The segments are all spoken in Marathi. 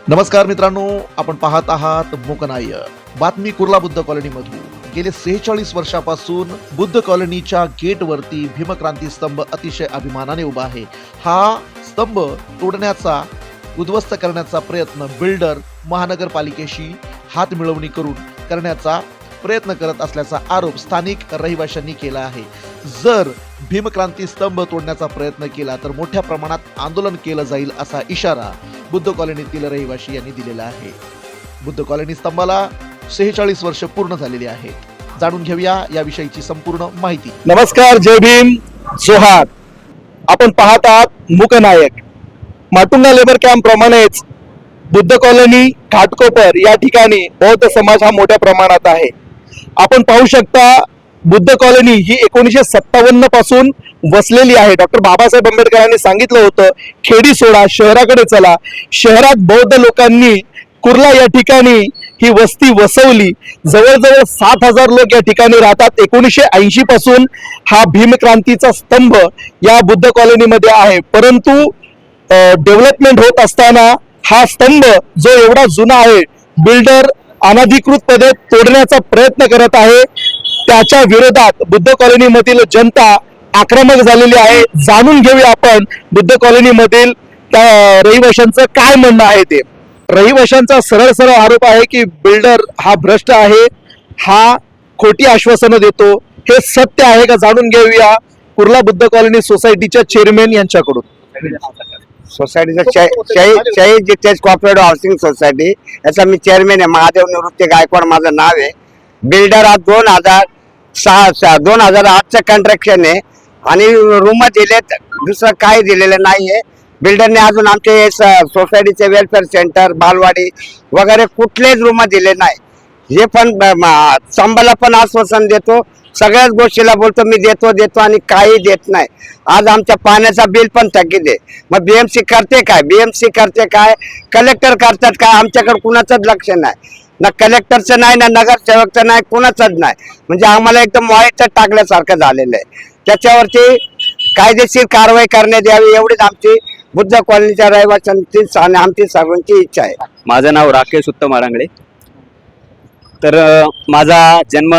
नमस्कार मित्रांनो, आपण पाहत आहात मूकनाय बातमी कुर्ला बुद्ध कॉलनीमधून. गेले 46 वर्षापासून बुद्ध कॉलनीच्या गेटवरती भीमक्रांती स्तंभ अतिशय अभिमानाने उभा आहे. हा स्तंभ तोडण्याचा, उद्ध्वस्त करण्याचा प्रयत्न बिल्डर महानगरपालिकेशी हात मिळवणी करून करण्याचा प्रयत्न करत असल्याचा आरोप स्थानिक रहिवाशांनी केला आहे. जर भीमक्रांती स्तंभ तोडण्याचा प्रयत्न केला तर मोठ्या प्रमाणात आंदोलन केलं जाईल असा इशारा बुद्ध कॉलनीतील रहिवाशी यांनी दिलेला आहे. बुद्ध कॉलनी स्तंभाला 46 वर्ष पूर्ण झालेली आहेत. जाणून घेऊया याविषयीची संपूर्ण माहिती. नमस्कार, जय भीम, जोहार. आपण पाहत आहात मूकनायक. माटुंगा लेबर कॅम्प प्रमाणेच बुद्ध कॉलनी घाटकोपर या ठिकाणी बौद्ध समाज हा मोठ्या प्रमाणात आहे. आपण पाहू शकता बुद्ध कॉलनी ही 1957 पासून वसलेली आहे. डॉक्टर बाबासाहेब आंबेडकरांनी सांगितलं होतं, खेडी सोडा, शहराकडे चला. शहरात बौद्ध लोकांनी कुर्ला या ठिकाणी ही वस्ती वसवली. जवळजवळ 7,000 लोक या ठिकाणी राहतात. 1980 पासून हा भीमक्रांतीचा स्तंभ या बुद्ध कॉलनीमध्ये आहे. परंतु डेव्हलपमेंट होत असताना हा स्तंभ जो एवढा जुना आहे, बिल्डर अनधिकृतपणे तोडण्याचा प्रयत्न करत आहे. त्याच्या विरोधात बुद्ध कॉलनी मधील जनता आक्रमक झालेली आहे. जाणून घेऊया आपण बुद्ध कॉलनी मधील रहिवाशांचं काय म्हणणं आहे ते. रहिवाशांचा सरळ आरोप आहे की बिल्डर हा भ्रष्ट आहे, हा खोटी आश्वासनं देतो. हे सत्य आहे का, जाणून घेऊया कुर्ला बुद्ध कॉलनी सोसायटीच्या चेअरमॅन यांच्याकडून. सोसायटीचा शहीद जितेश कॉपरेटिव्ह हाऊसिंग सोसायटी याचा मी चेअरमॅन आहे. महादेव निवृत्ती गायकवाड माझं नाव आहे. बिल्डर हा 2008चं कंट्रॅक्शन आहे आणि रूम दिलेत, दुसरं काही दिलेलं नाहीये. बिल्डरने अजून आमचे सोसायटीचे वेलफेअर सेंटर, बालवाडी वगैरे कुठलेच रूम दिले नाही. हे पण स्तंभाला पण आश्वासन देतो, सगळ्याच गोष्टीला बोलतो मी देतो आणि काही देत नाही. आज आमच्या पाण्याचा बिल पण थकीत आहे. मग बीएमसी करते काय, कलेक्टर करतात काय? आमच्याकडे कुणाचंच लक्ष नाही, ना कलेक्टरचं नाही, ना नगरसेवकचं नाही, कुणाचंच नाही. म्हणजे आम्हाला एकदम वाईट टाकल्यासारखं झालेलं आहे. त्याच्यावरती कायदेशीर कारवाई करण्यात यावी एवढीच आमची बुद्ध कॉलनीच्या रहिवाशांची आणि आमची सर्वांची इच्छा आहे. माझं नाव राकेश उत्तम आरांगडे. तर माझा जन्म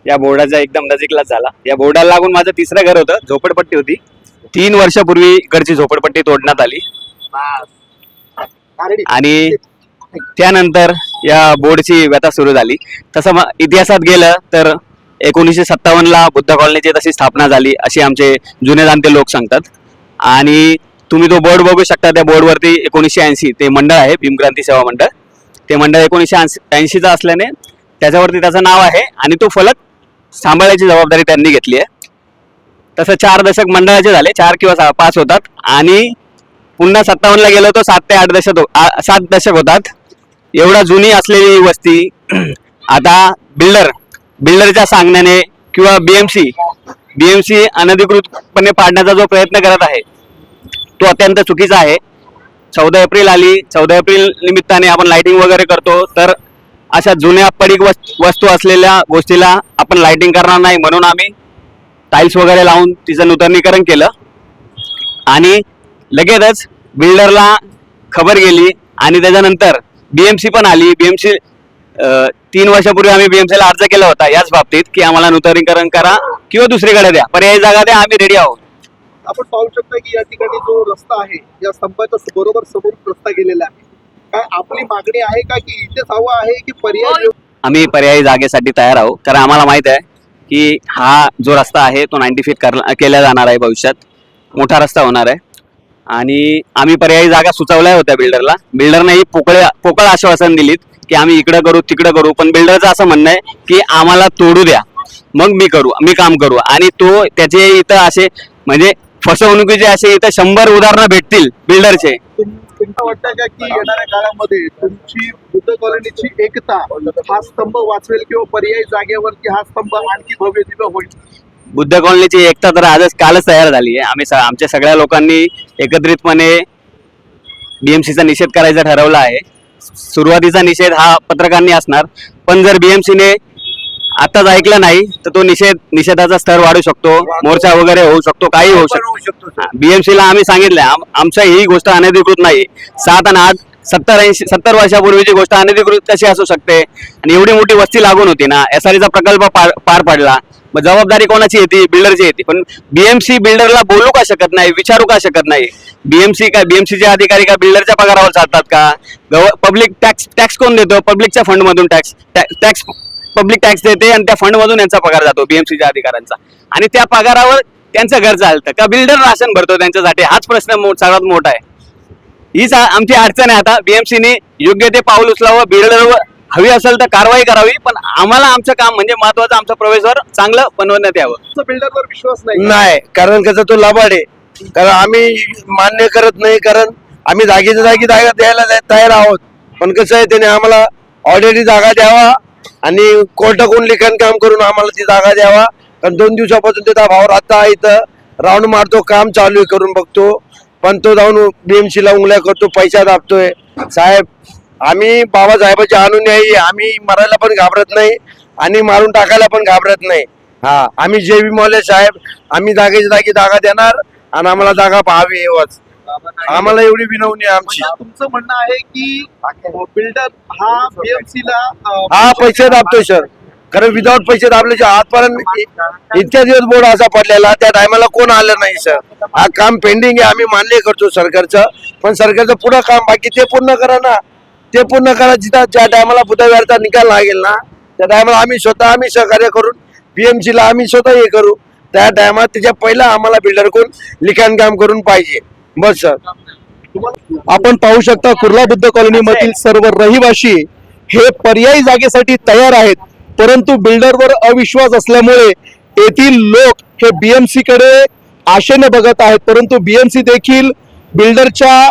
या बोर्डाच्या एकदम नजीकलाच झाला. या बोर्डाला लागून माझं तिसरं घर होतं. झोपडपट्टी होती. 3 वर्षापूर्वी इकडची झोपडपट्टी तोडण्यात आली आणि त्यानंतर या बोर्डची व्यथा सुरू झाली. तसं इतिहासात गेलं तर 1957ला बुद्ध कॉलनीची तशी स्थापना झाली अशी आमचे जुने जाणते लोक सांगतात. आणि तुम्ही तो बोर्ड बघू शकता. त्या बोर्डवरती 1980 ते मंडळ आहे, भीमक्रांती सेवा मंडळ. ते मंडळ 1980चं असल्याने त्याच्यावरती त्याचं नाव आहे आणि तो फलक सांभाळायची जबाबदारी त्यांनी घेतली आहे. तसं 4 दशक मंडळाचे झाले, 4 किंवा 5 होतात. आणि पुन्हा 57ला गेलो तो 7 ते 7 दशक होतात. एवढा जुनी असलेली वस्ती आता बिल्डरच्या सांगण्याने किंवा बीएमसी अनधिकृतपणे पाडण्याचा जो प्रयत्न करत आहे तो अत्यंत चुकीचा आहे. 14 एप्रिल आली. 14 एप्रिल निमित्ताने आपण लाइटिंग वगैरे करतो, तर अशा जुन्या पडीक वस्तू असलेल्या गोष्टीला आपण लाइटिंग करणार नाही म्हणून आम्ही टाईल्स वगैरे लावून तिचं नूतनीकरण केलं. आणि लगेचच बिल्डरला खबर गेली आणि त्याच्यानंतर बीएमसी पण आली. बीएमसी 3 वर्षापूर्वी आम्ही बीएमसीला अर्ज केला होता याच बाबतीत की आम्हाला नूतनीकरण करा किंवा दुसरीकडे द्या, पर्यायी जागा द्या, आम्ही रेडी आहोत. आपण पाहू शकता की या ठिकाणी जो रस्ता आहे, या स्तंभाच्या बरोबर समोर रस्ता गेलेला आहे. काय आपली मागणी आहे का की इथेच हवं आहे की पर्याय? आम्ही पर्यायी जागेसाठी तयार आहोत, कारण आम्हाला माहित आहे की हा जो रस्ता आहे तो 90 फीट केला जाणार आहे. भविष्यात मोठा रस्ता होणार आहे आणि आम्ही पर्यायी जागा सुचवल्या होत्या बिल्डरला. बिल्डरने ही पोकळ आश्वासन दिलीत की आम्ही इकडं करू तिकडं करू, पण बिल्डरचं असं म्हणणं आहे की आम्हाला तोडू द्या मग मी काम करू. आणि तो त्याचे इथं असे म्हणजे फसवणुकीचे असे इथं 100 उदाहरणं भेटतील बिल्डरचे. तुमचं वाटतं का की येणाऱ्या काळामध्ये तुमची बुद्ध कॉलनीची एकता हा स्तंभ वाचवेल किंवा पर्यायी जागेवरती हा स्तंभ आणखी भव्य दिव्य होईल? बुद्ध कॉलनीची एकता तर कालच तयार झाली आहे. आम्ही आमच्या सगळ्या लोकांनी एकत्रितपणे बीएमसीचा निषेध करायचा ठरवला आहे. सुरुवातीचा निषेध हा पत्रकारांनी असणार, पण जर बीएमसीने आताच ऐकलं नाही तर तो निषेधाचा स्तर वाढू शकतो, मोर्चा वगैरे होऊ शकतो, काही होऊ शकतो. बीएमसीला आम्ही सांगितलं आमच्या ही गोष्ट अनधिकृत नाही. 7 आणि 70 वर्षापूर्वीची गोष्ट अनधिकृत कशी असू शकते? आणि एवढी मोठी वस्ती लागून होती ना, SRE प्रकल्प पार पडला, मग जबाबदारी कोणाची येते? बिल्डरची येते. पण BMC बिल्डरला बोलू का शकत नाही, विचारू का शकत नाही? BMCचे अधिकारी का बिल्डरच्या पगारावर चालतात का? पब्लिक टॅक्स कोण देतो? पब्लिकच्या फंड मधून पब्लिक टॅक्स देते आणि त्या फंड मधून यांचा पगार जातो BMCच्या अधिकाऱ्यांचा, आणि त्या पगारावर त्यांचं घर चालतं का? बिल्डर राशन भरतो त्यांच्यासाठी? हाच प्रश्न सर्वात मोठा आहे. हीच आमची अडचण आहे. आता BMCने योग्य ते पाऊल उचलावं, बिल्डरवर हवी असेल तर कारवाई करावी, पण आम्हाला आमचं काम म्हणजे महत्वाचं आमचं प्रवेशवर चांगलं बनवण्यात यावं. बिल्डरवर विश्वास नाही. नाही, कारण त्याचा तो लबाड आहे. कारण आम्ही मान्य करत नाही, कारण आम्ही जागेच्या जागी जागा द्यायला तयार आहोत. पण कसं आहे, त्याने आम्हाला ऑलरेडी जागा द्यावा आणि कोर्टाकडून लिखाण काम करून आम्हाला ती जागा द्यावा. कारण 2 दिवसापासून त्याचा भाव आता इथं राऊंड मारतो, काम चालू करून बघतो, पण तो जाऊन BMC ला उंगल्या करतो, पैसा दाबतोय. साहेब, आम्ही बाबासाहेबांचे अनुयायी, आम्ही मरायला पण घाबरत नाही आणि मारून टाकायला पण घाबरत नाही. हा, आम्ही JB मौले साहेब, आम्ही जागेच्या जागी जागा देणार आणि आम्हाला जागा पाहावी एवढंच. आम्हाला एवढी विनवणी आहे आमची. तुमचं म्हणणं आहे की बिल्डर हा BMC ला हा पैसे दाबतोय सर, कारण विदाऊट पैसे दाबल्याच्या आजपर्यंत इतक्या दिवस बोर्ड असा पडलेला, त्या टायमाला कोण आलं नाही सर. हा काम पेंडिंग आहे, आम्ही मान्य करतो सरकारचं, पण सरकारचं पुढं काम बाकी ते पूर्ण करा ना. ते पूर्ण करा. जिथं ज्या टायमाला बुधवारचा निकाल लागेल ना, त्या टायमाला आम्ही सहकार्य करून BMC ला आम्ही स्वतः हे करू. त्या टायमात त्याच्या पहिला आम्हाला बिल्डर कोण लिखाण काम करून पाहिजे, बस सर. आपण पाहू शकता कुर्ला बुद्ध कॉलनी मधील सर्व रहिवासी हे पर्यायी जागेसाठी तयार आहेत, परंतु बिल्डरवर अविश्वास असल्यामुळे येथील लोक हे BMC कडे आशेने बघत आहेत, परंतु BMC देखील बिल्डरच्या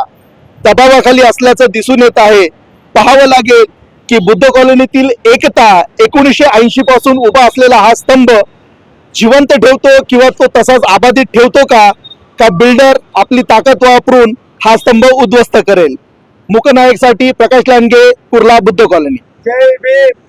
दबावाखाली असल्याचं दिसून येत आहे. पाहावं लागेल की बुद्ध कॉलनीतील एकता 1980 पासून उभा असलेला हा स्तंभ जिवंत ठेवतो किंवा तो तसाच अबाधित ठेवतो का बिल्डर आपली ताकद वापरून हा स्तंभ उद्ध्वस्त करेल. मुकनायक साठी प्रकाश लांडगे, कुर्ला बुद्ध कॉलनी. जय भीम.